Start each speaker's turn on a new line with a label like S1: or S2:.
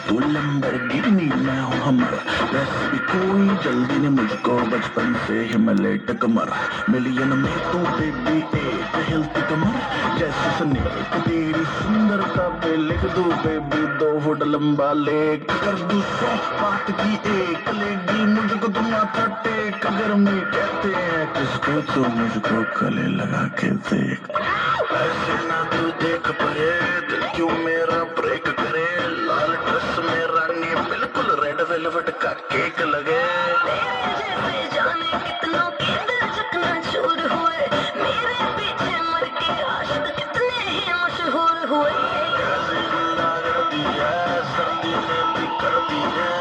S1: तू लैम्बोर्गिनी मैं हूँ हमर, वैसे भी कोई जल्दी नहीं मुझको, बचपन से ही मैं लेट कमर, मिलियन में तू बेबी एक हिलती कमर, जैसे स्नेक तेरी सुंदरता पे लिख दूं बेबी 2 फुट लंबा लेक, कर दूं 100 बात की एक, लेगी मुझको तुम माथा टेक, अगर मैं कहते हैं किसको तो मुझको गले लगा के देख, ऐसे ना तू देख पाए दिल क्यों मेरा ब्रेक करे, लाल ड्रेस में रानी बिल्कुल रेड वेलवेट का केक लगे,
S2: तेरे जैसे जाने कितनों के दिल चकनाचूर हुए, मेरे पीछे मर के आशिक कितने ही मशहूर हुए।
S1: कैसी गुंडागर्दी है सर्दी में भी करती है,